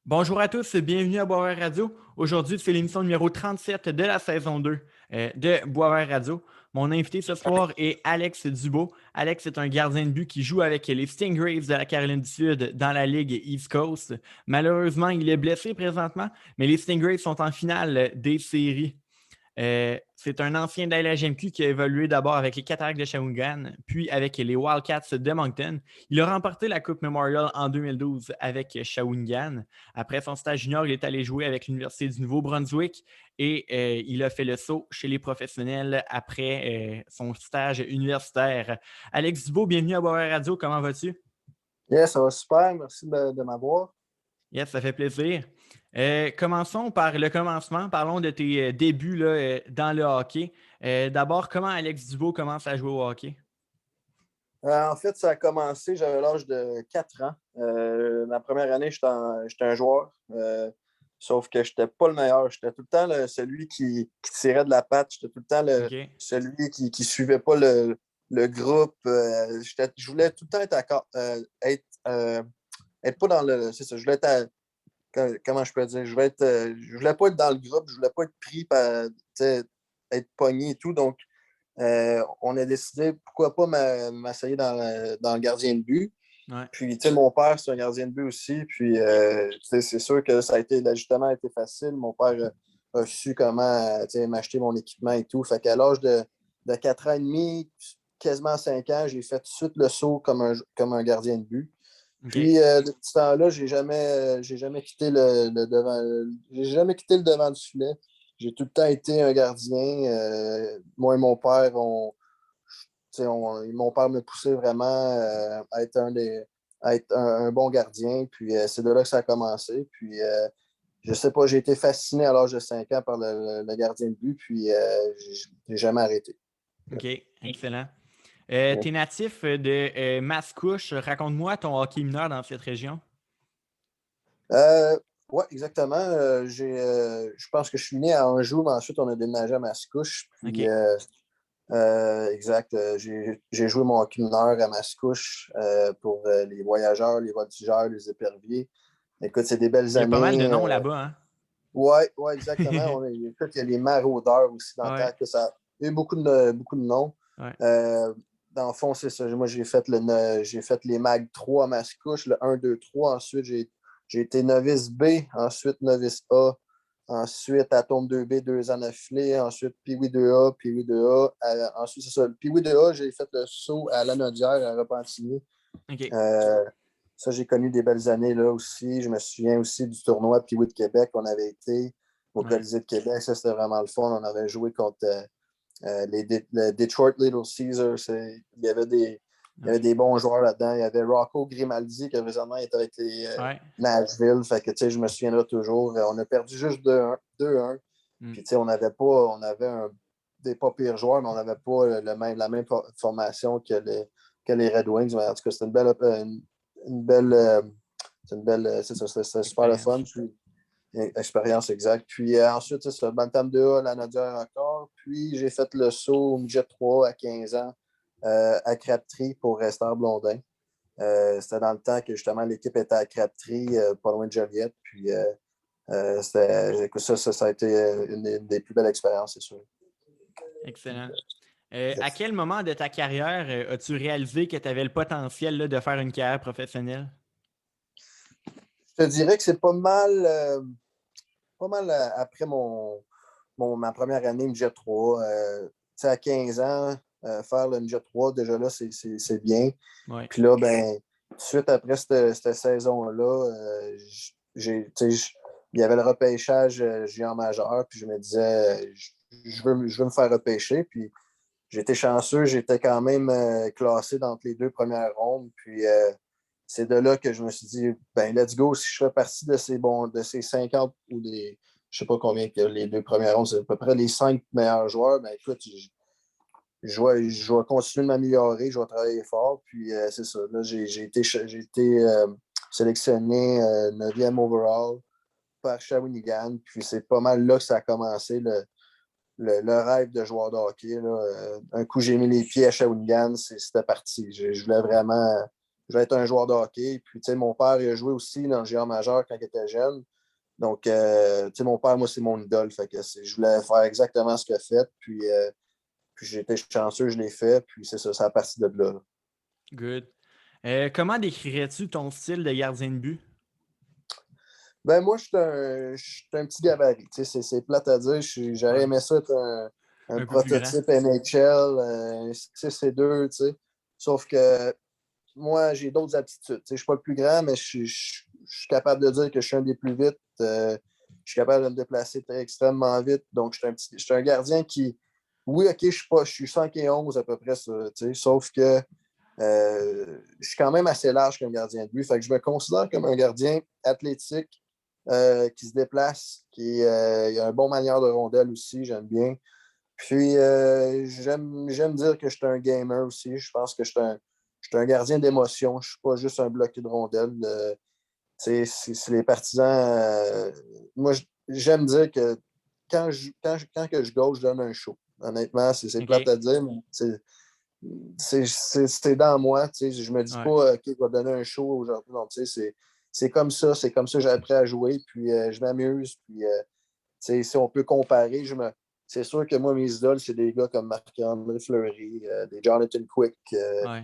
Bonjour à tous, bienvenue à Boisvert Radio. Aujourd'hui, c'est l'émission numéro 37 de la saison 2 de Boisvert Radio. Mon invité ce soir est Alex Dubois. Alex est un gardien de but qui joue avec les Stingrays de la Caroline du Sud dans la Ligue East Coast. Malheureusement, il est blessé présentement, mais les Stingrays sont en finale des séries. C'est un ancien de la LHMQ qui a évolué d'abord avec les Cataractes de Shawinigan, puis avec les Wildcats de Moncton. Il a remporté la Coupe Memorial en 2012 avec Shawinigan. Après son stage junior, il est allé jouer avec l'Université du Nouveau-Brunswick et il a fait le saut chez les professionnels après son stage universitaire. Alex Dubois, bienvenue à Boisvert Radio. Comment vas-tu? Yes, ça va super. Merci de m'avoir. Yes, ça fait plaisir. Commençons par le commencement. Parlons de tes débuts là, dans le hockey. D'abord, comment Alex Dubois commence à jouer au hockey? En fait, ça a commencé, j'avais l'âge de 4 ans. Ma première année, j'étais un joueur. Sauf que je n'étais pas le meilleur. J'étais tout le temps celui qui tirait de la patte. J'étais tout le temps OK. celui qui ne suivait pas le groupe. Je voulais tout le temps être pas dans le. C'est ça, je voulais être comment je peux dire? Je voulais pas être dans le groupe, je voulais pas être pris par, tu sais, être pogné et tout. Donc, on a décidé, pourquoi pas m'essayer dans le gardien de but. Ouais. Puis, tu sais, mon père, c'est un gardien de but aussi. Puis, tu sais, c'est sûr que l'ajustement a été facile. Mon père a su comment, tu sais, m'acheter mon équipement et tout. Fait qu'à l'âge de 4 ans et demi, quasiment 5 ans, j'ai fait tout de suite le saut comme un gardien de but. OK. Puis, depuis ce temps-là, j'ai jamais quitté le devant, j'ai jamais quitté le devant du filet. J'ai tout le temps été un gardien. Moi et mon père, mon père me poussait vraiment à être un bon gardien. Puis, c'est de là que ça a commencé. Puis, je sais pas, j'ai été fasciné à l'âge de 5 ans par le gardien de but. Puis, j'ai jamais arrêté. OK. Excellent. Tu es natif de Mascouche. Raconte-moi ton hockey mineur dans cette région. Euh, oui, exactement. Je pense que je suis né à Anjou, mais ensuite on a déménagé à Mascouche. Puis, OK. exact. J'ai joué mon hockey mineur à Mascouche pour les voyageurs, les voltigeurs, les éperviers. Écoute, c'est des belles Il y a pas mal de années. noms là-bas, Ouais, ouais, exactement. hein? Écoute, il y a les maraudeurs aussi dans le temps. Ouais. Que ça, il y a eu beaucoup de noms. Ouais. Euh, Dans le fond, c'est ça. Moi, j'ai fait les MAG 3 à Mascouche, le 1, 2, 3. Ensuite, j'ai été novice B, ensuite novice A. Ensuite, Atome 2B, 2 ans d'affilée. Ensuite, Piwi 2A, Piwi 2A. Ensuite, c'est ça. Le Piwi 2A, j'ai fait le saut à Lanaudière, à Repentigny. OK. Euh, Ça, j'ai connu des belles années là aussi. Je me souviens aussi du tournoi Piwi de Québec. On avait été au Ouais. Colisée de Québec. Ça, c'était vraiment le fun. On avait joué contre le Detroit Little Caesars. Il y avait OK. des bons joueurs là-dedans. Il y avait Rocco Grimaldi qui récemment était avec les Ouais. Nashville. Fait que, tu sais, je me souviendrai toujours. On a perdu juste 2-1. Mm. Puis, tu sais, on avait des pas pires joueurs, mais on n'avait pas la même formation que les Red Wings. Mais en tout cas, c'était une belle, c'est ça, c'était super le fun. Expérience. Puis, expérience exacte. Puis ensuite, c'est ça, Bantam 2A, la Nadière encore. Puis j'ai fait le saut au Midget 3 à 15 ans à Crabtree pour Restart Blondin. C'était dans le temps que justement l'équipe était à Crabtree, pas loin de Joliette. Puis ça a été une des plus belles expériences, c'est sûr. Excellent. À quel moment de ta carrière as-tu réalisé que tu avais le potentiel là, de faire une carrière professionnelle? Je te dirais que c'est pas mal après ma première année Midget 3. À 15 ans, faire le Midget 3, déjà là, c'est bien. Oui. Puis là, ben, tout de suite après cette saison-là, il y avait le repêchage junior majeur, puis je me disais, je veux me faire repêcher. Puis j'étais chanceux, j'étais quand même classé dans les 2 premières rondes. Puis c'est de là que je me suis dit, ben, let's go, si je fais partie de ces 50 ou des, je sais pas combien que les 2 premières rondes, c'est à peu près les 5 meilleurs joueurs, ben écoute, je vais continuer de m'améliorer, je vais travailler fort. Puis c'est ça. Là, j'ai été sélectionné 9e overall par Shawinigan. Puis c'est pas mal là que ça a commencé le rêve de joueur de hockey. Là. Un coup, j'ai mis les pieds à Shawinigan, c'était parti. Je voulais vraiment je vais être un joueur de hockey. Puis, mon père, il a joué aussi dans le junior majeur quand il était jeune. Donc, mon père, moi, c'est mon idole. Fait que je voulais faire exactement ce qu'il a fait. Puis j'ai été chanceux, je l'ai fait. Puis c'est ça, c'est à partir de là. Good. Comment décrirais-tu ton style de gardien de but? Ben moi, je suis un petit gabarit. C'est plate à dire. J'aurais Ouais. aimé ça être un Un peu plus grand. prototype NHL, 6 et 2, tu sais. Sauf que moi, j'ai d'autres aptitudes. Je ne suis pas le plus grand, mais je suis capable de dire que je suis un des plus vite. Je suis capable de me déplacer extrêmement vite. Donc, je suis un gardien qui. Oui, OK, je suis 5 et 11 à peu près, ça, sauf que je suis quand même assez large comme gardien de but. Fait que je me considère comme un gardien athlétique qui se déplace, qui a un bon manière de rondelle aussi, j'aime bien. Puis j'aime dire que je suis un gamer aussi. Je pense que je suis un gardien d'émotion. Je ne suis pas juste un bloqué de rondelle. C'est les partisans. Moi, j'aime dire que quand que je gauche, je donne un show. Honnêtement, c'est plate OK. à dire, mais c'est dans moi. Je me dis Ouais. pas, OK, je vais donner un show aujourd'hui. Non, c'est comme ça. C'est comme ça que j'ai appris à jouer. Puis je m'amuse. Puis si on peut comparer, c'est sûr que moi, mes idoles, c'est des gars comme Marc-André Fleury, des Jonathan Quick. Ouais.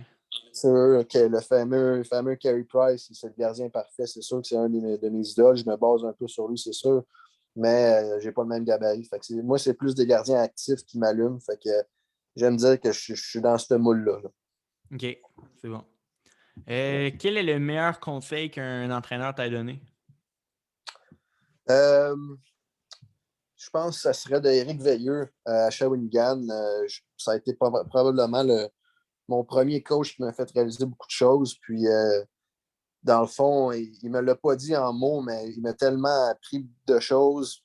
C'est eux, le fameux Carey Price, c'est le gardien parfait. C'est sûr que c'est un de mes idoles. Je me base un peu sur lui, c'est sûr. Mais j'ai pas le même gabarit. Fait que moi, c'est plus des gardiens actifs qui m'allument. Fait que j'aime dire que je suis dans ce moule-là. Là. OK. C'est bon. Quel est le meilleur conseil qu'un entraîneur t'a donné? Euh, je pense que ça serait d'Éric Veilleux à Shawinigan. Ça a été probablement mon premier coach qui m'a fait réaliser beaucoup de choses. Puis, dans le fond, il ne me l'a pas dit en mots, mais il m'a tellement appris de choses,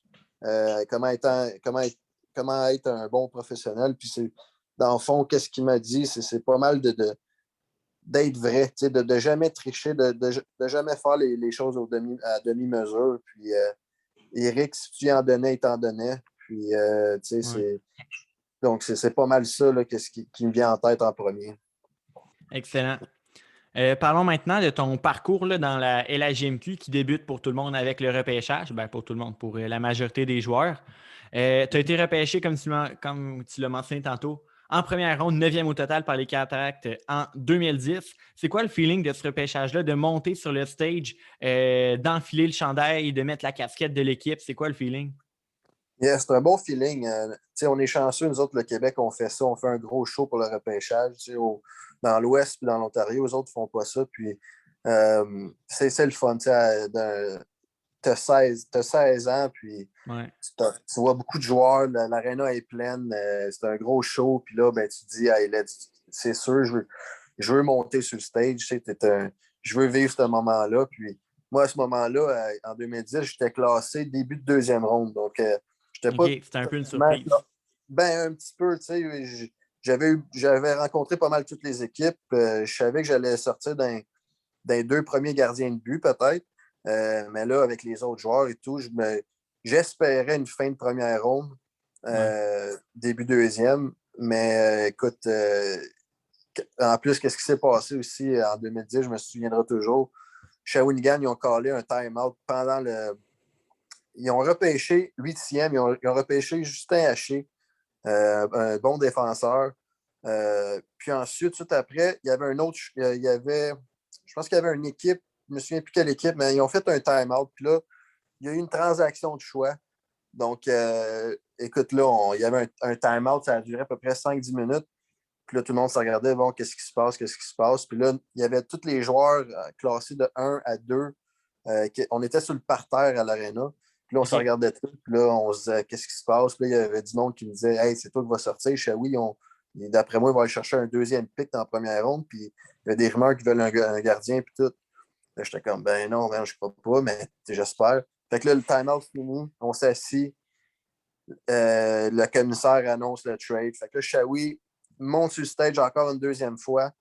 comment être un bon professionnel. Puis, dans le fond, qu'est-ce qu'il m'a dit? C'est pas mal d'être vrai, de ne jamais tricher, de jamais faire les choses à demi-mesure. Puis, Eric, si tu y en donnais, il t'en donnait. Puis, Ouais. donc, c'est pas mal ça là, qui me vient en tête en premier. Excellent. Parlons maintenant de ton parcours là, dans la LHJMQ qui débute pour tout le monde avec le repêchage. Ben, pour tout le monde, pour la majorité des joueurs. Tu as été repêché, comme tu l'as mentionné tantôt, en première ronde, 9e au total par les Cataractes en 2010. C'est quoi le feeling de ce repêchage-là, de monter sur le stage, d'enfiler le chandail, de mettre la casquette de l'équipe? C'est quoi le feeling? Yeah, c'est un bon feeling. On est chanceux, nous autres, le Québec, on fait ça. On fait un gros show pour le repêchage. Dans l'Ouest et dans l'Ontario, eux autres ne font pas ça. Puis, c'est le fun. Tu as 16 ans, puis Ouais. tu vois beaucoup de joueurs. L'aréna est pleine. C'est un gros show. Puis là, ben, tu te dis, hey, c'est sûr, je veux monter sur le stage. Je veux vivre ce moment-là. Puis, moi, à ce moment-là, en 2010, j'étais classé début de deuxième ronde. Donc, j'étais OK, pas c'était un peu une totalement surprise. ben, un petit peu, tu sais, j'avais rencontré pas mal toutes les équipes. Je savais que j'allais sortir d'un 2 premiers gardiens de but, peut-être. Mais là, avec les autres joueurs et tout, j'espérais une fin de première ronde, Ouais. début deuxième. Mais écoute, en plus, qu'est-ce qui s'est passé aussi en 2010, je me souviendrai toujours. Shawinigan, ils ont callé un time-out pendant le. Ils ont repêché 8e, ils ont repêché Justin Haché, un bon défenseur. Puis ensuite, tout après, il y avait un autre. Je pense qu'il y avait une équipe, je ne me souviens plus quelle équipe, mais ils ont fait un time-out. Puis là, il y a eu une transaction de choix. Donc, écoute, là, il y avait un time-out, ça a duré à peu près 5-10 minutes. Puis là, tout le monde se regardait, bon, qu'est-ce qui se passe, qu'est-ce qui se passe. Puis là, il y avait tous les joueurs classés de 1 à 2. On était sur le parterre à l'aréna. Puis là, on se OK. regardait tout. Puis là, on se disait, qu'est-ce qui se passe? Puis là, il y avait du monde qui me disait, hey, c'est toi qui vas sortir. Je sais, oui, d'après moi, ils vont aller chercher un deuxième pick dans la première ronde. Puis il y a des rumeurs qui veulent un gardien. Puis tout. Là, j'étais comme, ben non, ben, je crois pas, mais j'espère. Fait que là, le time-out fini. On s'assit. Le commissaire annonce le trade. Fait que là, Shawi monte sur le stage encore une deuxième fois.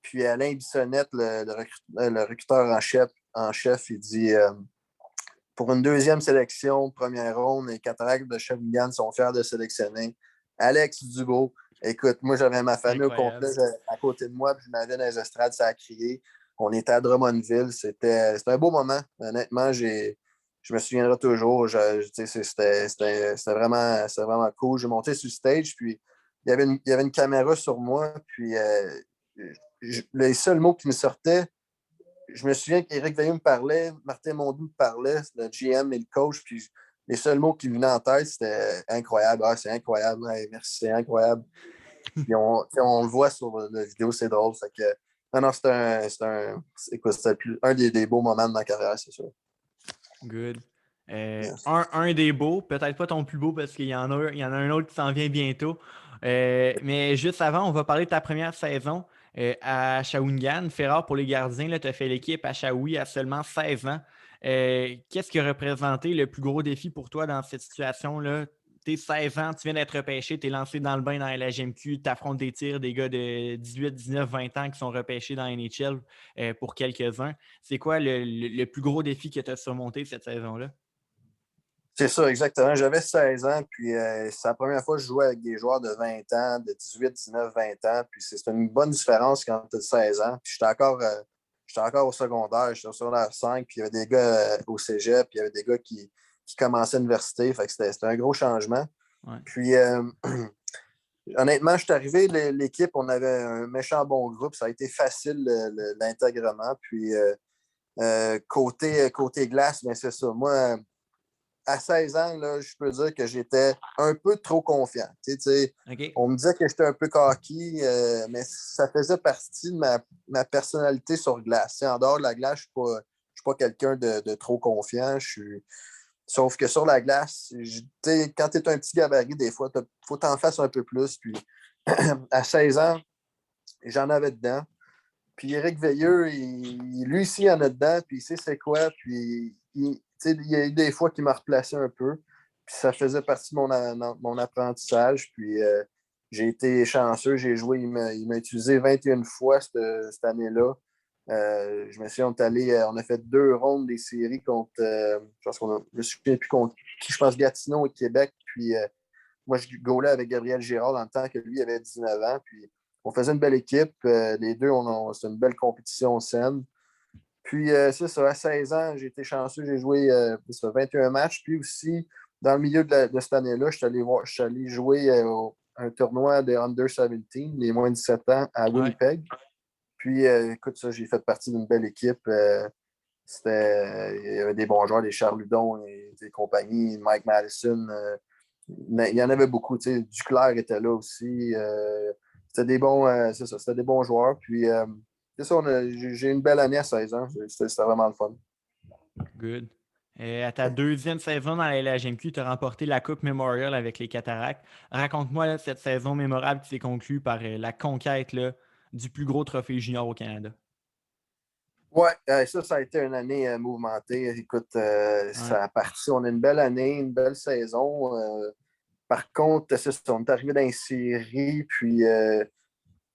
Puis Alain Bissonnette, le recruteur en chef, il dit pour une deuxième sélection, première ronde, les Cataractes de Shawinigan sont fiers de sélectionner Alex Dubo. Écoute, moi, j'avais ma famille au complet Incroyable. à côté de moi, puis je m'avais dans les estrades, ça a crié. On était à Drummondville. C'était un beau moment. Honnêtement, je me souviendrai toujours. C'était vraiment cool. J'ai monté sur le stage, puis il y avait une caméra sur moi, puis les seuls mots qui me sortaient, je me souviens qu'Éric Veilleux me parlait, Martin Mondou me parlait, le GM et le coach, puis les seuls mots qui me venaient en tête, c'était incroyable. Ah, c'est incroyable. Hey, merci, c'est incroyable. Puis on le voit sur la vidéo, c'est drôle. Fait que, non, écoute, c'était un des beaux moments de ma carrière, c'est sûr. Good. Yes. Un des beaux, peut-être pas ton plus beau parce qu'il y en a un autre qui s'en vient bientôt. Mais juste avant, on va parler de ta première saison à Shawinigan. Ferrard, pour les gardiens, tu as fait l'équipe à Shawi à seulement 16 ans. Qu'est-ce qui a représenté le plus gros défi pour toi dans cette situation-là? Tu es 16 ans, tu viens d'être repêché, tu es lancé dans le bain dans la LHMQ, tu affrontes des tirs des gars de 18, 19, 20 ans qui sont repêchés dans la NHL pour quelques-uns. C'est quoi le plus gros défi que tu as surmonté cette saison-là? C'est ça, exactement. J'avais 16 ans, puis c'est la première fois que je jouais avec des joueurs de 20 ans, de 18, 19, 20 ans. Puis c'est une bonne différence quand tu as 16 ans. Puis j'étais encore au secondaire, j'étais au secondaire 5, puis il y avait des gars au cégep, puis il y avait des gars qui commençaient à l'université. Fait que c'était un gros changement. Ouais. Puis honnêtement, je suis arrivé, l'équipe, on avait un méchant bon groupe. Ça a été facile, l'intégrement. Puis côté glace, bien c'est ça. Moi, à 16 ans, là, je peux dire que j'étais un peu trop confiant. OK. On me disait que j'étais un peu cocky, mais ça faisait partie de ma personnalité sur glace. En dehors de la glace, je ne suis pas quelqu'un de trop confiant. Sauf que sur la glace, quand tu es un petit gabarit, des fois, il faut t'en fasses un peu plus. Puis à 16 ans, j'en avais dedans. Puis Éric Veilleux, lui aussi, il en a dedans, puis il sait c'est quoi. Puis il y a eu des fois qu'il m'a replacé un peu. Puis ça faisait partie de mon apprentissage. Puis j'ai été chanceux, j'ai joué, il m'a utilisé 21 fois cette année-là. Je me souviens, on a fait 2 rondes des séries contre, je pense je me souviens plus contre qui, je pense Gatineau et Québec. Puis moi, je gaulais avec Gabriel Girard dans le temps que lui avait 19 ans. Puis on faisait une belle équipe. Les deux, c'est une belle compétition saine. Puis c'est ça, à 16 ans, j'ai été chanceux, j'ai joué 21 matchs. Puis aussi, dans le milieu de cette année-là, je suis allé jouer un tournoi de Under 17, les moins de 17 ans, à Ouais. Winnipeg. Puis écoute, ça, j'ai fait partie d'une belle équipe. Il y avait des bons joueurs, des Charles Ludon et des compagnies, Mike Madison. Il y en avait beaucoup. Duclair était là aussi. C'était des bons, c'est ça, c'était des bons joueurs. Puis, c'est ça, j'ai eu une belle année à 16 ans. C'était vraiment le fun. Good. À ta deuxième saison dans la LHMQ, tu as remporté la Coupe Memorial avec les Cataractes. Raconte-moi là, cette saison mémorable qui s'est conclue par la conquête là, du plus gros trophée junior au Canada. Ouais, ça a été une année mouvementée. Écoute, Ouais. ça a parti. On a une belle année, une belle saison. Par contre, on est arrivé dans les séries, puis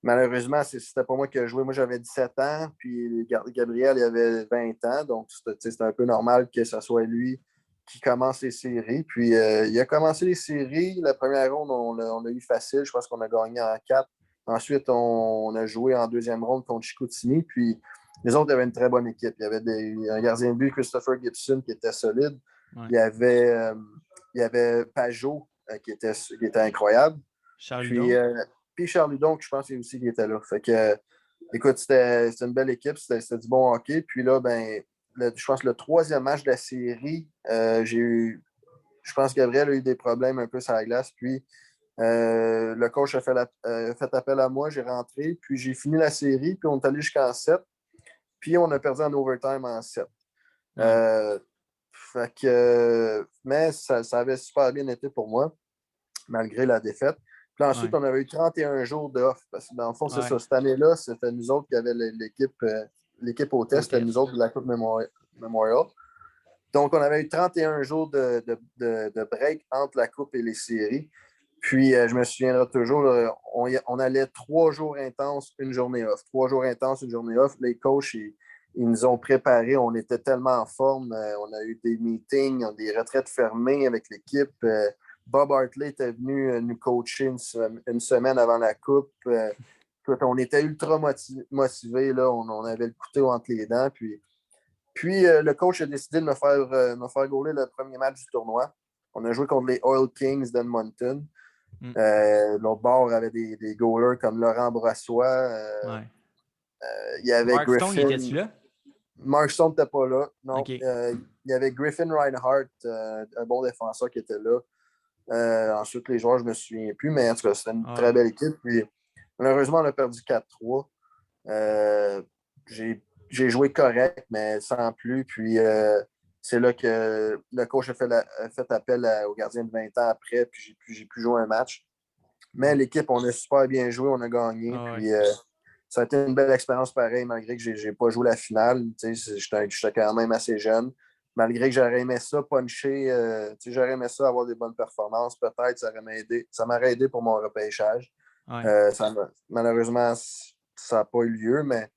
malheureusement, c'était pas moi qui ai joué. Moi, j'avais 17 ans, puis Gabriel, il avait 20 ans, donc c'était un peu normal que ce soit lui qui commence les séries. Puis il a commencé les séries. La première ronde, on a eu facile. Je pense qu'on a gagné en 4. Ensuite, on a joué en deuxième ronde contre Chicoutimi. Puis les autres avaient une très bonne équipe. Il y avait un gardien de but, Christopher Gibson, qui était solide. Ouais. Il y avait Pajot, qui était incroyable. Charles Puis, Hudon. puis Charles Ludon, je pense aussi qu'il était là. Fait que, écoute, c'était une belle équipe, c'était du bon hockey. Puis là, ben, je pense que le troisième match de la série, je pense que Gabriel a eu des problèmes un peu sur la glace. Puis le coach a fait appel à moi, j'ai rentré. Puis j'ai fini la série, puis on est allé jusqu'en 7. Puis on a perdu en overtime en 7. Ouais. Fait que, mais ça avait super bien été pour moi, malgré la défaite. Puis ensuite, Ouais. on avait eu 31 jours de off. Parce que dans le fond, c'est Ouais. ça. Cette année-là, c'était nous autres qui avions l'équipe au test. C'était nous Hôtesse. autres de la Coupe Memorial. Donc, on avait eu 31 jours de break entre la Coupe et les séries. Puis, je me souviendrai toujours, là, on allait 3 jours intenses, une journée off. 3 jours intenses, une journée off. Les coachs, ils nous ont préparés. On était tellement en forme. On a eu des meetings, des retraites fermées avec l'équipe. Bob Hartley était venu nous coacher une semaine avant la Coupe. écoute, on était ultra motivés, là, on avait le couteau entre les dents. Puis le coach a décidé de me faire gauler le premier match du tournoi. On a joué contre les Oil Kings d'Edmonton. L'autre bord avait des goalers comme Laurent Brassois. Ouais. Il y avait Mark Stone, Griffin. était-tu là? Mark Stone n'était pas là. Non. OK. Il y avait Griffin Reinhardt, un bon défenseur qui était là. Ensuite, les joueurs, je ne me souviens plus, mais en tout cas, c'était une très belle équipe. Puis, malheureusement, on a perdu 4-3. J'ai joué correct, mais sans plus. Puis, c'est là que le coach a fait appel au gardien de 20 ans après, puis j'ai pu jouer un match. Mais l'équipe, on a super bien joué, on a gagné. Puis, ça a été une belle expérience pareil, malgré que je n'ai pas joué la finale. J'étais quand même assez jeune. Malgré que j'aurais aimé ça puncher, j'aurais aimé ça avoir des bonnes performances. Peut-être ça m'aurait aidé pour mon repêchage. Malheureusement, ça n'a pas eu lieu, mais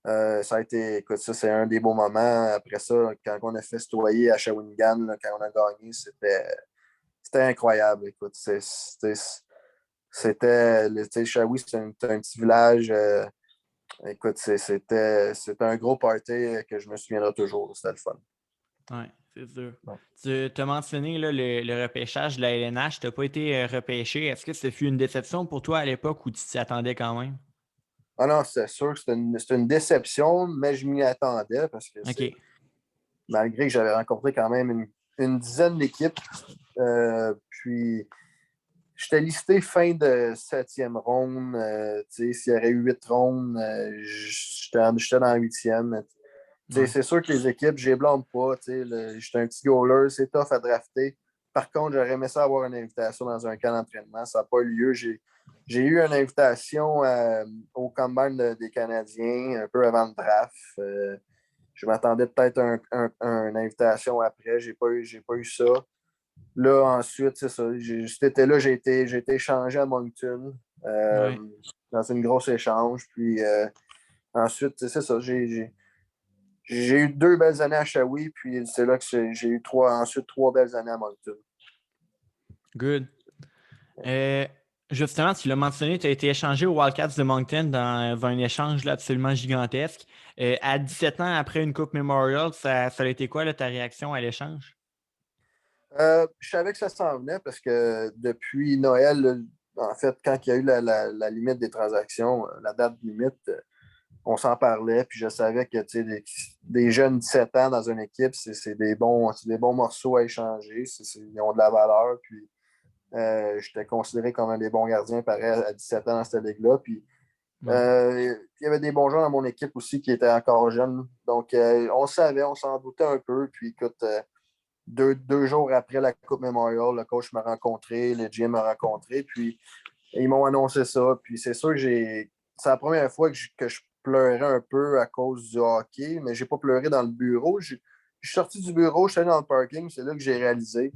ça a été, écoute, ça, c'est un des beaux moments. Après ça, quand on a festoyé à Shawinigan, là, quand on a gagné, c'était incroyable. Écoute, Shawi, c'est un petit village. Écoute, c'était un gros party que je me souviendrai toujours. C'était le fun. Oui, c'est sûr. Ouais. Tu as mentionné là, le repêchage de la LNH. Tu n'as pas été repêché. Est-ce que ce fut une déception pour toi à l'époque ou tu t'y attendais quand même? Ah non, c'est sûr que c'était une déception, mais je m'y attendais parce que OK. malgré que j'avais rencontré quand même une dizaine d'équipes. Puis j'étais listé fin de 7e ronde. S'il y aurait eu 8 rondes, j'étais dans la 8e. C'est sûr que les équipes, je les blâme pas. J'étais un petit goaler, c'est tough à drafter. Par contre, j'aurais aimé ça avoir une invitation dans un camp d'entraînement. Ça n'a pas eu lieu. J'ai eu une invitation au combine des Canadiens un peu avant le draft. Je m'attendais peut-être à une invitation après. J'ai pas eu ça. Là, ensuite, c'est ça. Cet été-là, j'ai été échangé à Moncton dans une grosse échange. Puis ensuite, c'est ça. J'ai eu 2 belles années à Shawi, puis c'est là que j'ai eu ensuite 3 belles années à Moncton. Good. Justement, tu l'as mentionné, tu as été échangé aux Wildcats de Moncton dans un échange là, absolument gigantesque. À 17 ans, après une Coupe Memorial, ça a été quoi là, ta réaction à l'échange? Je savais que ça s'en venait parce que depuis Noël, là, en fait, quand il y a eu la limite des transactions, la date limite, on s'en parlait, puis je savais que des jeunes 17 ans dans une équipe, c'est des bons morceaux à échanger, ils ont de la valeur, puis j'étais considéré comme un des bons gardiens pareil à 17 ans dans cette ligue-là, puis il y avait des bons joueurs dans mon équipe aussi qui étaient encore jeunes, donc on savait, on s'en doutait un peu, puis écoute, deux jours après la Coupe Memorial, le coach m'a rencontré, le GM m'a rencontré, puis ils m'ont annoncé ça. Puis c'est sûr que c'est la première fois que je pleurais un peu à cause du hockey, mais j'ai pas pleuré dans le bureau. Je suis sorti du bureau, je suis allé dans le parking, c'est là que j'ai réalisé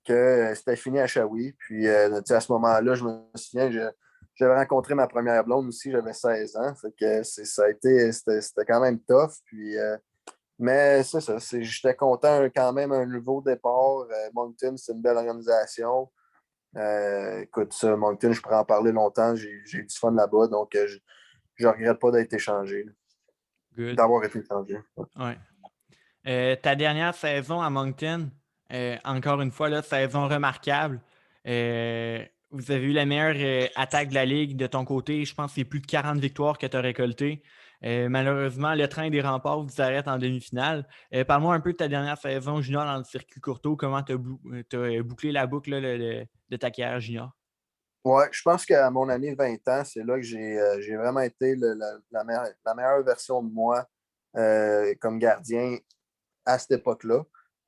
que c'était fini à Shawi. Puis à ce moment-là, je me souviens, j'avais rencontré ma première blonde aussi, j'avais 16 ans. Fait que c'était quand même tough. Puis mais c'est ça, j'étais content quand même, un nouveau départ. Moncton, c'est une belle organisation. Écoute, ça, Moncton, je pourrais en parler longtemps. J'ai eu du fun là-bas, donc je ne regrette pas d'être échangé, Good. d'avoir été échangé. Ouais. Ta dernière saison à Moncton, encore une fois, là, saison remarquable. Vous avez eu la meilleure attaque de la Ligue de ton côté. Je pense que c'est plus de 40 victoires que tu as récoltées. Malheureusement, le train des remparts vous arrête en demi-finale. Parle-moi un peu de ta dernière saison junior dans le circuit Courteau. Comment tu as bouclé la boucle là, de ta carrière junior? Ouais, je pense qu'à mon année 20 ans, c'est là que j'ai vraiment été la meilleure version de moi comme gardien à cette époque-là.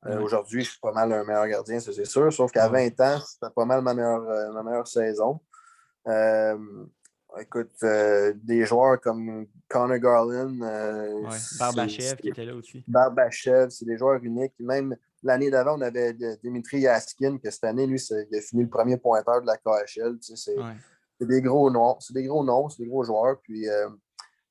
Ouais. Aujourd'hui, je suis pas mal un meilleur gardien, ça c'est sûr. Sauf qu'à Ouais. 20 ans, c'était pas mal ma meilleure saison. Euh, Écoute, des joueurs comme Connor Garland, Ouais. Barbachev qui était là aussi. Barbachev, c'est des joueurs uniques. Même l'année d'avant, on avait Dimitri Yaskin, que cette année, lui, il a fini le premier pointeur de la KHL. Ouais. C'est des gros noms, c'est des gros noms, c'est des gros joueurs. Puis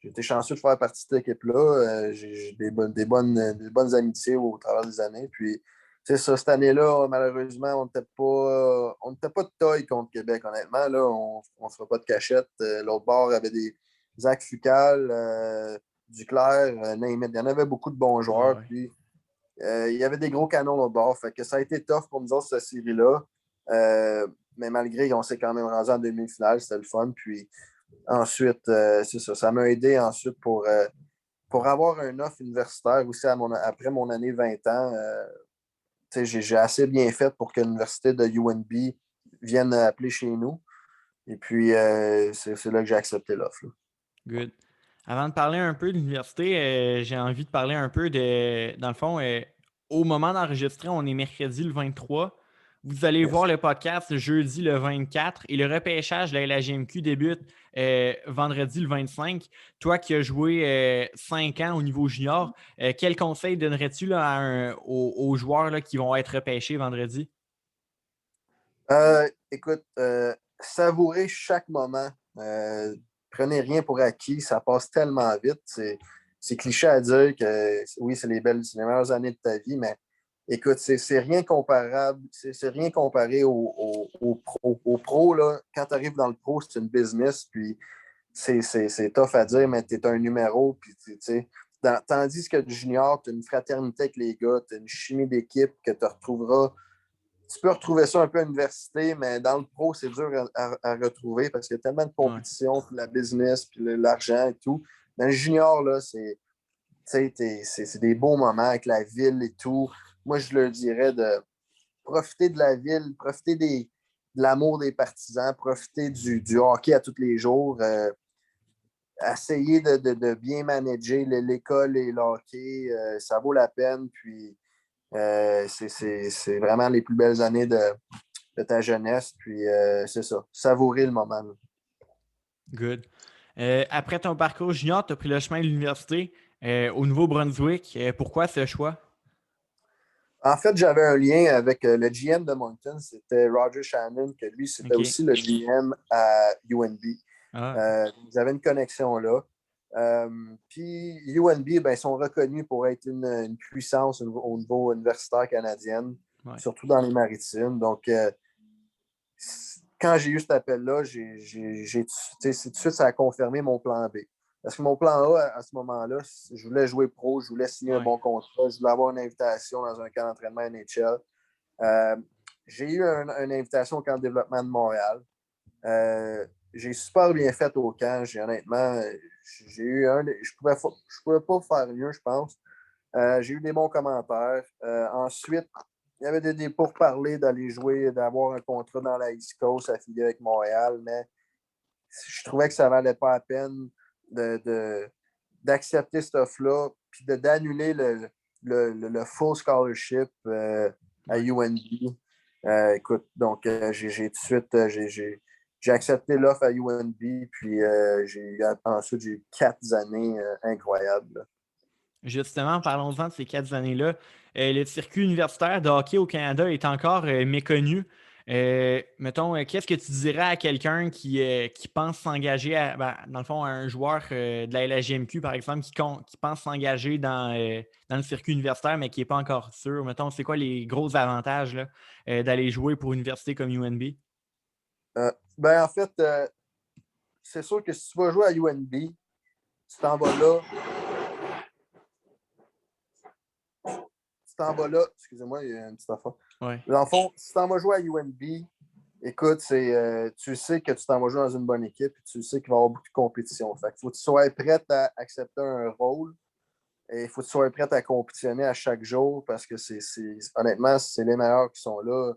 j'ai été chanceux de faire partie de cette équipe-là. J'ai des bonnes amitiés au travers des années. Puis C'est ça, cette année-là, malheureusement, on n'était pas de taille contre Québec, honnêtement. Là, on ne fera pas de cachette. L'autre bord avait des Zach Fucal, Duclair, name it. Il y en avait beaucoup de bons Ah joueurs. ouais. Puis, il y avait des gros canons l'autre bord. Fait que ça a été tough pour nous autres, cette série-là. Mais malgré qu'on s'est quand même rendu en demi-finale, c'était le fun. Puis ensuite, c'est ça. Ça m'a aidé ensuite pour avoir un offre universitaire aussi après mon année 20 ans. J'ai assez bien fait pour que l'université de UNB vienne appeler chez nous. Et puis, c'est là que j'ai accepté l'offre. Good. Avant de parler un peu de l'université, j'ai envie de parler un peu de. Dans le fond, au moment d'enregistrer, on est mercredi le 23. Vous allez voir Yes. le podcast jeudi le 24 et le repêchage de la LHGMQ débute vendredi le 25. Toi qui as joué 5 ans au niveau junior, quel conseil donnerais-tu là, aux joueurs là, qui vont être repêchés vendredi? Écoute, savourez chaque moment. Prenez rien pour acquis. Ça passe tellement vite. C'est cliché à dire que oui, c'est les meilleures années de ta vie, mais écoute, c'est rien comparable. C'est rien comparé au pro. Au pro, là, quand tu arrives dans le pro, c'est une business. Puis c'est tough à dire, mais tu es un numéro. Puis, tu sais, tandis que du junior, tu as une fraternité avec les gars, tu as une chimie d'équipe que tu retrouveras. Tu peux retrouver ça un peu à l'université, mais dans le pro, c'est dur à retrouver parce qu'il y a tellement de Ouais. compétition, puis la business, puis l'argent et tout. Dans le junior, là, c'est des beaux moments avec la ville et tout. Moi, je leur dirais de profiter de la ville, profiter de l'amour des partisans, profiter du hockey à tous les jours, essayer de bien manager l'école et le hockey. Ça vaut la peine. Puis, c'est vraiment les plus belles années de ta jeunesse. Puis c'est ça, savourer le moment. Good. Après ton parcours junior, tu as pris le chemin de l'université au Nouveau-Brunswick. Pourquoi ce choix? En fait, j'avais un lien avec le GM de Moncton, c'était Roger Shannon, que lui, c'était OK. aussi le GM à UNB. Ah, J'avais une connexion là. Puis UNB, ben, ils sont reconnus pour être une puissance au niveau universitaire canadienne, ouais. surtout dans les maritimes. Donc, quand j'ai eu cet appel-là, tout de suite, ça a confirmé mon plan B. Parce que mon plan A, à ce moment-là, je voulais jouer pro, je voulais signer un Ouais. bon contrat, je voulais avoir une invitation dans un camp d'entraînement NHL. Euh, j'ai eu une invitation au camp de développement de Montréal. J'ai super bien fait au camp. Honnêtement, j'ai eu je pouvais pas faire mieux, je pense. J'ai eu des bons commentaires. Ensuite, il y avait des pourparlers d'aller jouer, d'avoir un contrat dans la East Coast affilié avec Montréal, mais je trouvais que ça ne valait pas la peine d'accepter cette offre-là, puis d'annuler le full scholarship à Ouais. UNB. Écoute, donc j'ai tout de suite j'ai accepté l'offre à UNB, puis ensuite j'ai eu 4 années incroyables. Justement, parlons-en de ces 4 années-là. Le circuit universitaire de hockey au Canada est encore méconnu. Mettons, qu'est-ce que tu dirais à quelqu'un qui pense s'engager, dans le fond, à un joueur de la LHGMQ, par exemple, qui pense s'engager dans le circuit universitaire, mais qui n'est pas encore sûr? Mettons, c'est quoi les gros avantages là, d'aller jouer pour une université comme UNB? Ben, en fait, c'est sûr que si tu vas jouer à UNB, tu t'en vas là, excusez-moi, il y a une petite affaire. Ouais. Dans le fond, si tu t'en vas jouer à UNB, écoute, tu sais que tu t'en vas jouer dans une bonne équipe et tu sais qu'il va y avoir beaucoup de compétition. Fait qu'il faut que tu sois prêt à accepter un rôle et il faut que tu sois prêt à compétitionner à chaque jour parce que honnêtement, c'est les meilleurs qui sont là.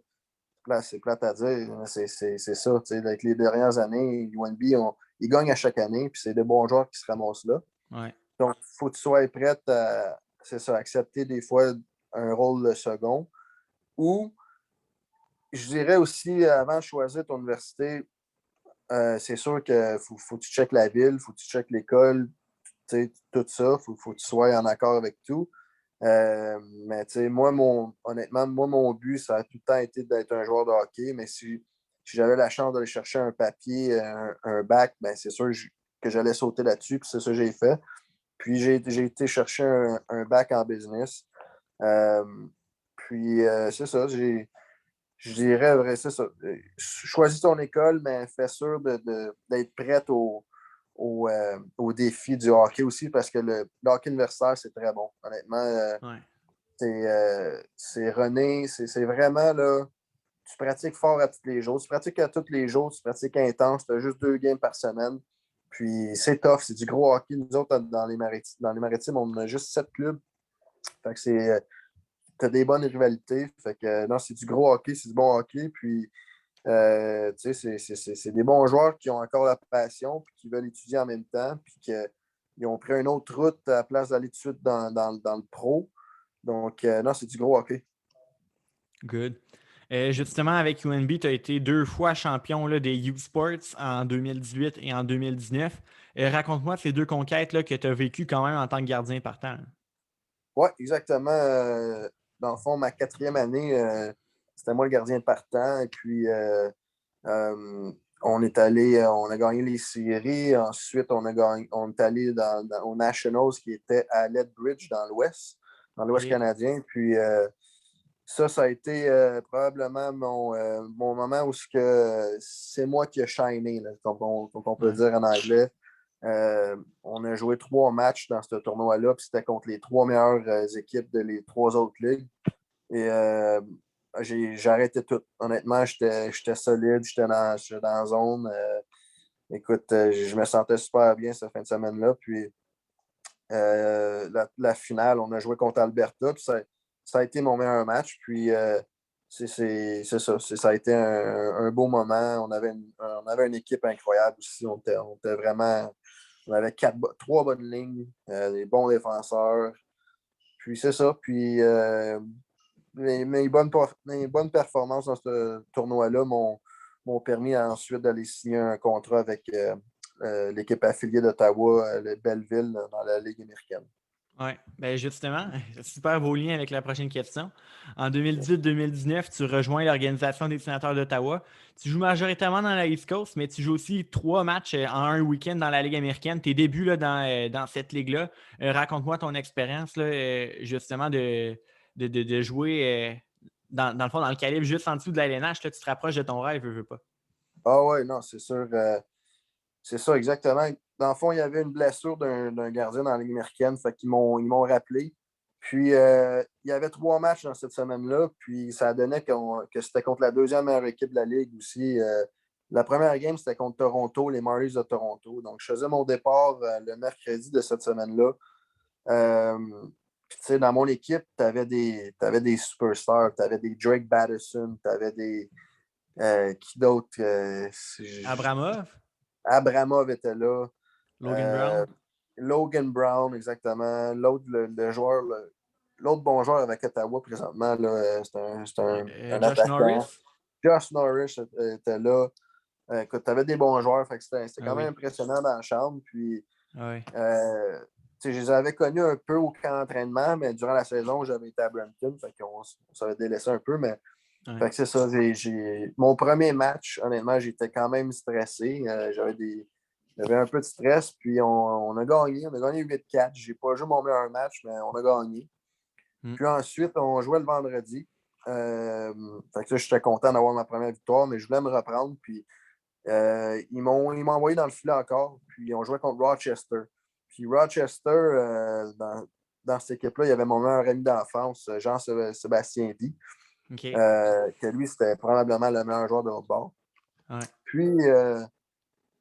Là, c'est plate à dire, mais c'est ça. Avec les dernières années, UNB, ils gagnent à chaque année, puis c'est des bons joueurs qui se ramassent là. Ouais. Donc, il faut que tu sois prêt à, c'est ça, accepter des fois un rôle de second. Ou, je dirais aussi, avant de choisir ton université, c'est sûr qu'il faut que tu checkes la ville, il faut que tu checkes l'école, tout ça. Il faut que tu sois en accord avec tout. Mais moi, honnêtement, mon but, ça a tout le temps été d'être un joueur de hockey. Mais si j'avais la chance d'aller chercher un papier, un bac, ben c'est sûr que j'allais sauter là-dessus. Puis c'est ça que j'ai fait. Puis j'ai été chercher un bac en business. Euh, Puis c'est ça, je dirais, c'est ça. Choisis ton école, mais fais sûr d'être prête au défi du hockey aussi, parce que le hockey universitaire, c'est très bon. Honnêtement, Ouais. c'est René, c'est vraiment là. Tu pratiques fort à tous les jours. Tu pratiques à tous les jours, tu pratiques intense, tu as juste 2 games par semaine. Puis c'est tough, c'est du gros hockey. Nous autres, dans les Maritimes, on a juste 7 clubs. Fait que t'as des bonnes rivalités. Fait que non, c'est du gros hockey, c'est du bon hockey. Puis tu sais, c'est des bons joueurs qui ont encore la passion puis qui veulent étudier en même temps. Puis qu'ils ont pris une autre route à la place d'aller tout de suite dans le pro. Donc, non, c'est du gros hockey. Good. Justement, avec UNB, tu as été 2 fois champion là, des Youth Sports en 2018 et en 2019. Raconte-moi ces 2 conquêtes là, que tu as vécues quand même en tant que gardien partant. Oui, exactement. Dans le fond, ma 4e année, c'était moi le gardien partant. Et puis, euh, on a gagné les séries. Ensuite, on est allé aux Nationals qui était à Lethbridge dans l'Ouest OK. canadien. Puis, ça a été probablement mon moment où c'est moi qui ai shiné, là, comme on peut Ouais. dire en anglais. On a joué 3 matchs dans ce tournoi-là, puis c'était contre les 3 meilleures équipes de les 3 autres ligues. Et j'ai arrêté tout. Honnêtement, j'étais solide, j'étais dans la zone. Écoute, je me sentais super bien cette fin de semaine-là. Puis la finale, on a joué contre Alberta, puis ça a été mon meilleur match. Puis c'est ça. Ça a été un beau moment. On avait une équipe incroyable aussi. On était vraiment. On avait 3 bonnes lignes, des bons défenseurs. Puis c'est ça. Puis mes bonnes performances dans ce tournoi-là m'ont permis ensuite d'aller signer un contrat avec l'équipe affiliée d'Ottawa, le Belleville, dans la Ligue américaine. Oui, ben justement, super beau lien avec la prochaine question. En 2018-2019, tu rejoins l'Organisation des sénateurs d'Ottawa. Tu joues majoritairement dans la East Coast, mais tu joues aussi 3 matchs en un week-end dans la Ligue américaine. Tes débuts là, dans cette ligue-là. Raconte-moi ton expérience là, justement de jouer dans le fond, dans le calibre juste en dessous de la LNH. Là, tu te rapproches de ton rêve, veux pas. Ah ouais, non, c'est sûr. C'est ça, exactement. Dans le fond, il y avait une blessure d'un gardien dans la Ligue américaine, fait qu'ils m'ont rappelé. Puis, il y avait 3 matchs dans cette semaine-là, puis ça donnait que c'était contre la deuxième meilleure équipe de la Ligue aussi. La première game, c'était contre Toronto, les Marlies de Toronto. Donc, je faisais mon départ le mercredi de cette semaine-là. Puis, tu sais, dans mon équipe, t'avais des superstars, tu avais des Drake Batterson, tu avais des. Qui d'autre? Abramov, Abramov était là. Logan Euh, Brown. Logan Brown, exactement. L'autre, le joueur, l'autre bon joueur avec Ottawa présentement, là, c'est un Josh attaquant. Norris. Josh Norris était là. Écoute, tu avais des bons joueurs, fait que c'était Ah quand même oui. impressionnant dans la chambre. Puis, Ah oui. je les avais connus un peu au camp d'entraînement, mais durant la saison, j'avais été à Brampton, fait qu'on s'avait délaissé un peu, mais Ouais. fait que c'est ça. Mon premier match, honnêtement, j'étais quand même stressé. J'avais un peu de stress, puis on a gagné. On a gagné 8-4. J'ai pas joué mon meilleur match, mais on a gagné. Mm. Puis ensuite, on jouait le vendredi. Fait que là, j'étais content d'avoir ma première victoire, mais je voulais me reprendre. Puis ils m'ont envoyé dans le filet encore. Puis on jouait contre Rochester. Puis Rochester, dans cette équipe-là, il y avait mon meilleur ami d'enfance, Jean-Sébastien D. OK. Que lui, c'était probablement le meilleur joueur de l'autre bord. Ouais. Puis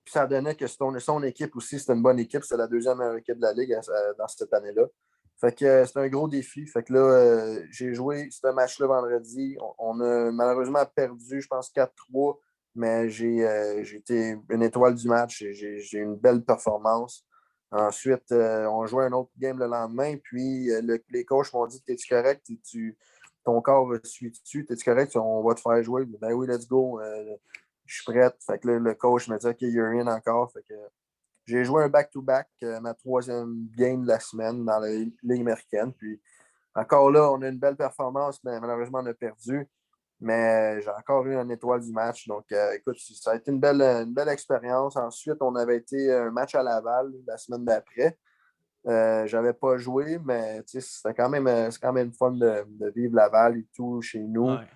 ça donnait que son équipe aussi, c'était une bonne équipe. C'était la deuxième meilleure équipe de la Ligue dans cette année-là. Fait que c'était un gros défi. Fait que là, j'ai joué ce match-là vendredi. On a malheureusement perdu, je pense, 4-3, mais j'ai été une étoile du match. J'ai eu une belle performance. Ensuite, on jouait un autre game le lendemain. Puis les coachs m'ont dit: T'es-tu correct? Ton corps suit-tu? T'es-tu correct? On va te faire jouer. Ben oui, let's go. Je suis prête. Fait que là, le coach m'a dit: OK, you're in encore. Fait que j'ai joué un back-to-back, ma 3e game de la semaine dans la Ligue américaine. Puis encore là, on a une belle performance, mais malheureusement, on a perdu. Mais j'ai encore eu une étoile du match. Donc, écoute, ça a été une belle expérience. Ensuite, on avait été un match à Laval la semaine d'après. J'avais pas joué, mais c'est quand même fun de vivre Laval et tout chez nous. Ouais.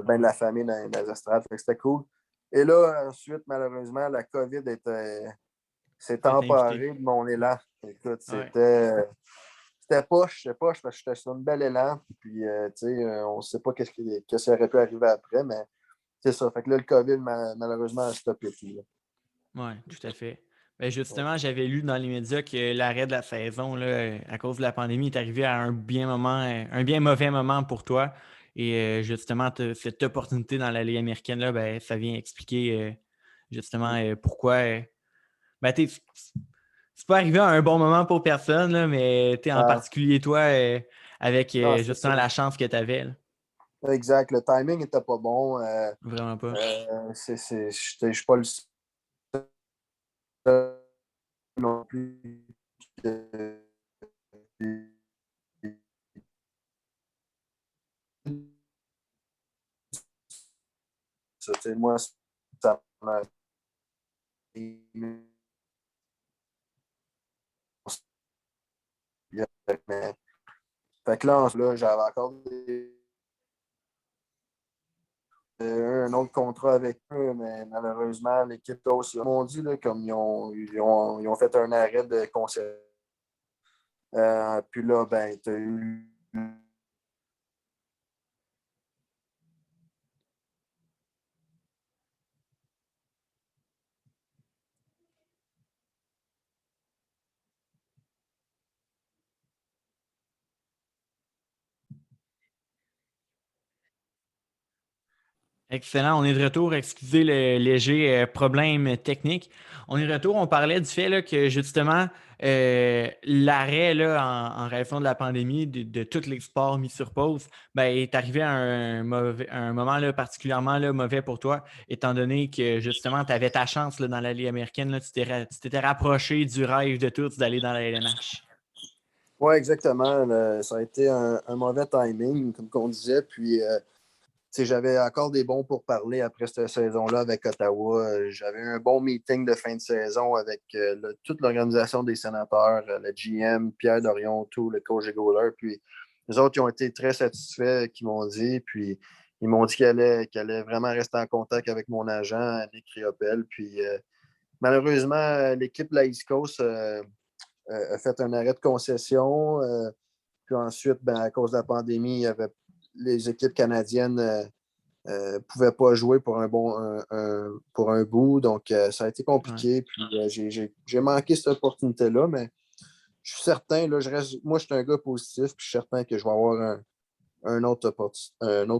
Ben de la famille dans les estrades, fait que c'était cool. Et là, ensuite, malheureusement, la COVID s'est T'es invité. emparée de mon élan. Écoute, Ouais. c'était poche parce que j'étais sur une belle élan. Puis, on ne sait pas qu'est-ce qui aurait pu arriver après, mais c'est ça. Fait que là, le COVID, malheureusement, a stoppé tout. Là. Oui, tout à fait. Ben Ouais. justement, j'avais lu dans les médias que l'arrêt de la saison, là, à cause de la pandémie, est arrivé à un bien mauvais moment pour toi. Et justement, cette opportunité dans la Ligue américaine, là, ben, ça vient expliquer justement pourquoi. Ben, c'est pas arrivé à un bon moment pour personne, là, mais en Ah, particulier toi, avec non, c'est ça. justement la chance que tu avais. Exact. Le timing n'était pas bon. Vraiment pas. Je ne suis pas le seul non plus. Moi, ça m'a. Fait que là, j'avais encore un autre contrat avec eux, mais malheureusement, l'équipe aussi m'ont dit là, comme ils ont fait un arrêt de concert. Puis là, ben, tu as eu. Excellent, on est de retour. Excusez le léger problème technique. On est de retour. On parlait du fait là, que justement, l'arrêt là, en raison de la pandémie, de tous les sports mis sur pause, ben, est arrivé à un moment là, particulièrement là, mauvais pour toi, étant donné que justement, tu avais ta chance là, dans la Ligue américaine. Là, tu t'étais rapproché du rêve de tous d'aller dans la LNH. Oui, exactement. Ça a été un mauvais timing, comme on disait. Puis, j'avais encore des bons pourparlers après cette saison-là avec Ottawa. J'avais un bon meeting de fin de saison avec toute l'organisation des sénateurs, le GM, Pierre Dorion, tout, le coach et goaler. Puis les autres, ils ont été très satisfaits, qu'ils m'ont dit. Puis ils m'ont dit qu'elle allait vraiment rester en contact avec mon agent, Nick Riopel. Puis malheureusement, l'équipe de la East Coast a fait un arrêt de concession. Puis ensuite, ben, à cause de la pandémie, il y avait les équipes canadiennes pouvaient pas jouer pour pour un bout. Donc, ça a été Ouais. compliqué. Puis, j'ai manqué cette opportunité-là, mais je suis certain, là, moi, je suis un gars positif, puis je suis certain que je vais avoir une autre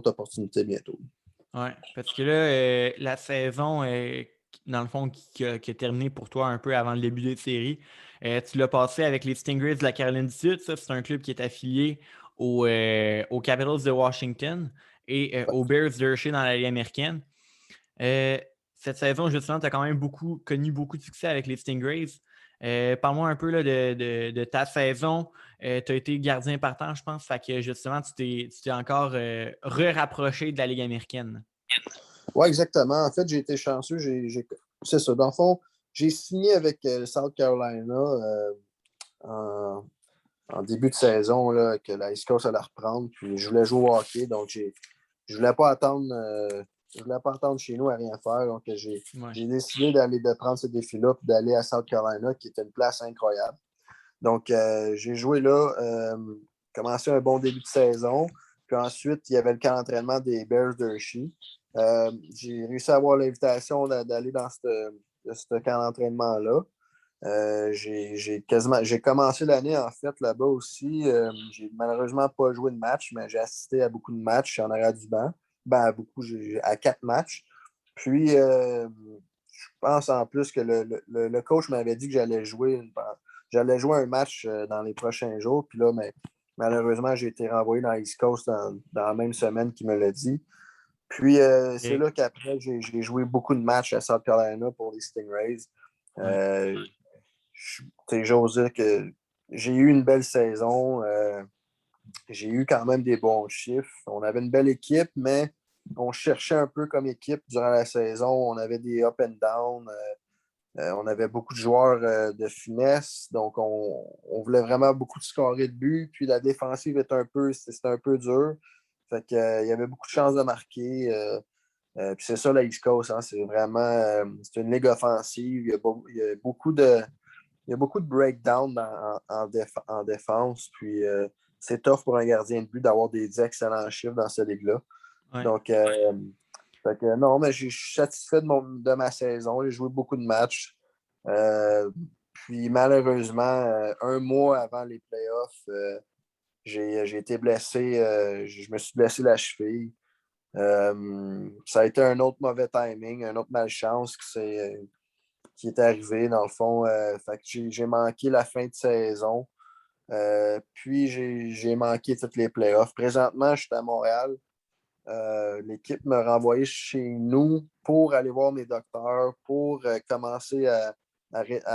opportunité bientôt. Oui, parce que là, la saison, dans le fond, qui a terminé pour toi un peu avant le début des séries, tu l'as passé avec les Stingrays de la Caroline du Sud. Ça, c'est un club qui est affilié aux Capitals de Washington et aux Bears d'Hershey dans la Ligue américaine. Euh, Cette saison, justement, tu as quand même connu beaucoup de succès avec les Stingrays. Parle-moi un peu là, de ta saison. Tu as été gardien partant, je pense. Fait que justement, tu t'es encore re-rapproché de la Ligue américaine. Oui, exactement. En fait, j'ai été chanceux. C'est ça. Dans le fond, j'ai signé avec South Carolina en, en début de saison là, que la East Coast allait reprendre. Puis je voulais jouer au hockey, donc je voulais pas attendre. Je voulais pas attendre chez nous à rien faire. Donc Ouais. j'ai décidé de prendre ce défi-là et d'aller à South Carolina, qui est une place incroyable. Donc j'ai joué là, commencé un bon début de saison. Puis ensuite, il y avait le camp d'entraînement des Bears d'Hershey. J'ai réussi à avoir l'invitation d'aller dans ce camp d'entraînement-là. J'ai commencé l'année en fait là-bas aussi. J'ai malheureusement pas joué de match, mais j'ai assisté à beaucoup de matchs en arrière du banc. Ben, à 4 matchs. Puis je pense en plus que le coach m'avait dit que j'allais jouer un match dans les prochains jours. Puis là, mais, malheureusement, j'ai été renvoyé dans l'East Coast dans la même semaine qu'il me l'a dit. Puis c'est OK. là qu'après, j'ai joué beaucoup de matchs à South Carolina pour les Stingrays. Ouais. Euh, J'ose dire que j'ai eu une belle saison. J'ai eu quand même des bons chiffres. On avait une belle équipe, mais on cherchait un peu comme équipe durant la saison. On avait des up and down. On avait beaucoup de joueurs de finesse, donc on voulait vraiment beaucoup de scorer de but. Puis la défensive c'était un peu dur. Fait que, il y avait beaucoup de chances de marquer. Puis c'est ça, la East Coast, hein, c'est vraiment c'est une ligue offensive. Il y a beaucoup de breakdown en défense. Puis c'est tough pour un gardien de but d'avoir des excellents chiffres dans cette ligue-là. Ouais. Donc, fait que, non, mais je suis satisfait de ma saison. J'ai joué beaucoup de matchs. Puis malheureusement, un mois avant les playoffs, j'ai été blessé. Je me suis blessé la cheville. Ça a été un autre mauvais timing, un autre malchance qui est arrivé, dans le fond. Fait que j'ai manqué la fin de saison. Puis j'ai manqué toutes les playoffs. Présentement, je suis à Montréal. L'équipe m'a renvoyé chez nous pour aller voir mes docteurs, pour commencer à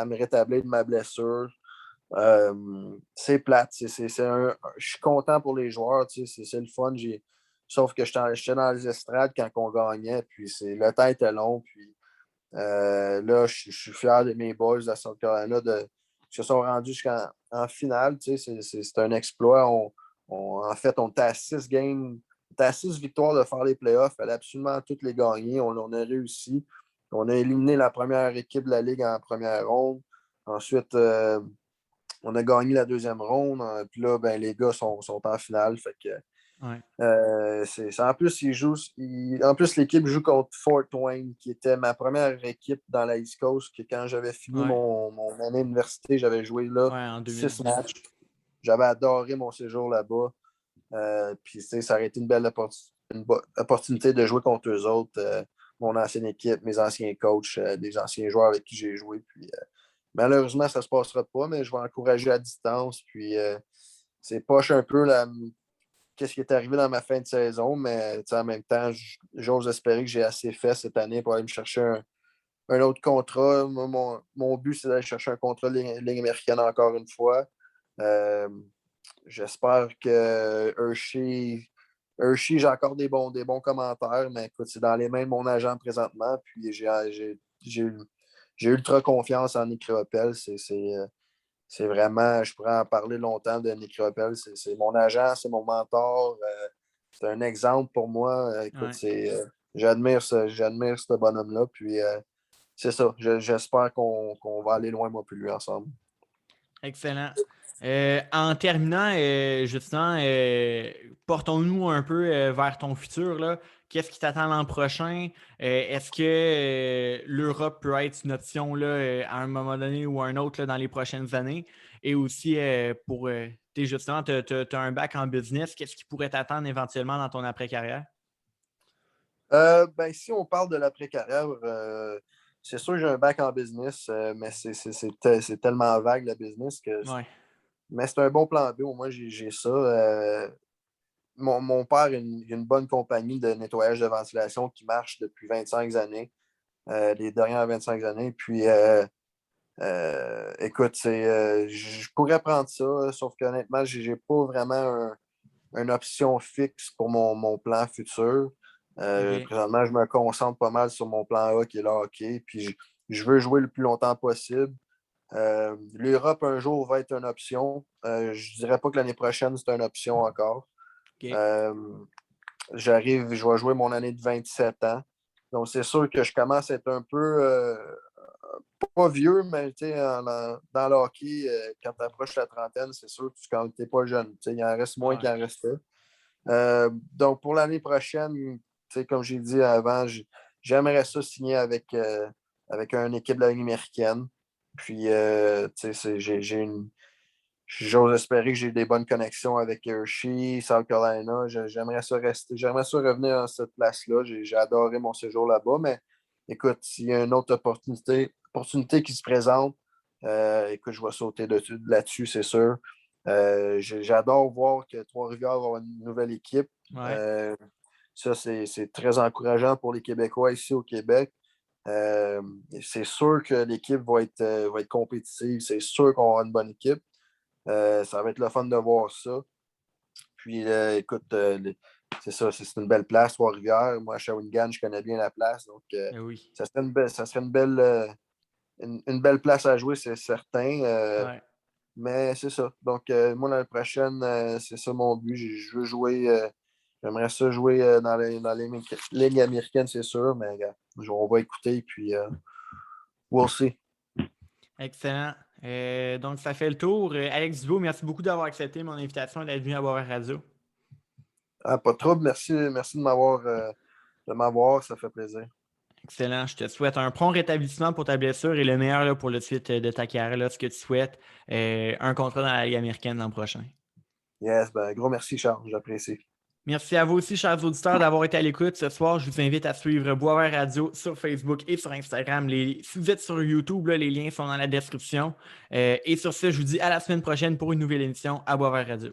me rétablir de ma blessure. C'est plate. Je suis content pour les joueurs. C'est le fun. Sauf que j'étais dans les estrades quand on gagnait. Puis le temps était long. Puis là, je suis fier de mes boys de South Carolina qui se sont rendus jusqu'en finale. C'est un exploit. En fait, on était à 6 games. On était à 6 victoires de faire les playoffs. Il fallait absolument toutes les gagner. On a réussi. On a éliminé la première équipe de la Ligue en première ronde. Ensuite, on a gagné la deuxième ronde. Puis là, ben, les gars sont en finale. Fait que, Ouais. en plus, en plus, l'équipe joue contre Fort Wayne, qui était ma première équipe dans la East Coast. Que quand j'avais fini Ouais. mon année d'université, j'avais joué là Ouais, en 6 2010. matchs. J'avais adoré mon séjour là-bas. Puis, ça aurait été une belle opportunité de jouer contre eux autres, mon ancienne équipe, mes anciens coachs, des anciens joueurs avec qui j'ai joué. Puis, malheureusement, ça ne se passera pas, mais je vais encourager à distance. Puis, c'est poche un peu qu'est-ce qui est arrivé dans ma fin de saison, mais en même temps, j'ose espérer que j'ai assez fait cette année pour aller me chercher un autre contrat. Moi, mon but, c'est d'aller chercher un contrat de Ligue américaine encore une fois. Euh, J'espère que Hershey, j'ai encore des bons commentaires, mais écoute, c'est dans les mains de mon agent présentement. Puis j'ai ultra confiance en Nick Ropel. C'est vraiment, je pourrais en parler longtemps de Nick Ropel. C'est mon agent, c'est mon mentor. C'est un exemple pour moi. Écoute, Ouais. j'admire ce bonhomme-là. Puis c'est ça. J'espère qu'on va aller loin, moi, puis lui, ensemble. Excellent. En terminant, justement, portons-nous un peu vers ton futur, là. Qu'est-ce qui t'attend l'an prochain? Est-ce que l'Europe peut être une option là, à un moment donné ou à un autre là, dans les prochaines années? Et aussi, justement, tu as un bac en business. Qu'est-ce qui pourrait t'attendre éventuellement dans ton après-carrière? Ben, si on parle de l'après-carrière, c'est sûr que j'ai un bac en business, mais c'est tellement vague, le business, Ouais. mais c'est un bon plan B. Au moins, j'ai ça. Mon père a une bonne compagnie de nettoyage de ventilation qui marche depuis 25 années, les dernières 25 années. Puis, écoute, je pourrais prendre ça, sauf qu'honnêtement, j'ai pas vraiment une option fixe pour mon plan futur. OK. Présentement, je me concentre pas mal sur mon plan A qui est le hockey. Puis, je veux jouer le plus longtemps possible. L'Europe, un jour, va être une option. Je dirais pas que l'année prochaine, c'est une option encore. OK. Euh, je vais jouer mon année de 27 ans. Donc, c'est sûr que je commence à être un peu, pas vieux, mais dans le hockey, quand tu approches la trentaine, c'est sûr que quand tu n'es pas jeune. Il en reste moins Ouais. qu'il en restait. Donc, pour l'année prochaine, comme j'ai dit avant, j'aimerais ça signer avec une équipe de la Ligue américaine. Puis, j'ose espérer que j'ai des bonnes connexions avec Hershey, South Carolina. J'aimerais ça revenir à cette place-là. J'ai adoré mon séjour là-bas, mais écoute, s'il y a une autre opportunité qui se présente, écoute, je vais sauter là-dessus, c'est sûr. J'adore voir que Trois-Rivières va avoir une nouvelle équipe. Ouais. Euh, Ça, c'est très encourageant pour les Québécois ici au Québec. Euh, c'est sûr que l'équipe va être compétitive. C'est sûr qu'on aura une bonne équipe. Ça va être le fun de voir ça. Puis, écoute, c'est ça, c'est une belle place, Trois-Rivières. Moi, à Shawinigan, je connais bien la place. Donc, Oui. ça serait une belle, une belle place à jouer, c'est certain. Ouais. Mais c'est ça. Donc, moi, l'année prochaine, c'est ça mon but. Je veux jouer. J'aimerais ça jouer dans les ligues américaines, c'est sûr, mais on va écouter, puis we'll see. Excellent. Donc, ça fait le tour. Alex Dubois, merci beaucoup d'avoir accepté mon invitation et d'être venu à Boisvert Radio. Ah, pas de trouble. Merci de m'avoir. Ça fait plaisir. Excellent. Je te souhaite un prompt rétablissement pour ta blessure et le meilleur là, pour le suite de ta carrière, là, ce que tu souhaites. Un contrat dans la Ligue américaine l'an prochain. Yes, gros merci, Charles. J'apprécie. Merci à vous aussi, chers auditeurs, d'avoir été à l'écoute ce soir. Je vous invite à suivre Boisvert Radio sur Facebook et sur Instagram. Si vous êtes sur YouTube, là, les liens sont dans la description. Et sur ce, je vous dis à la semaine prochaine pour une nouvelle émission à Boisvert Radio.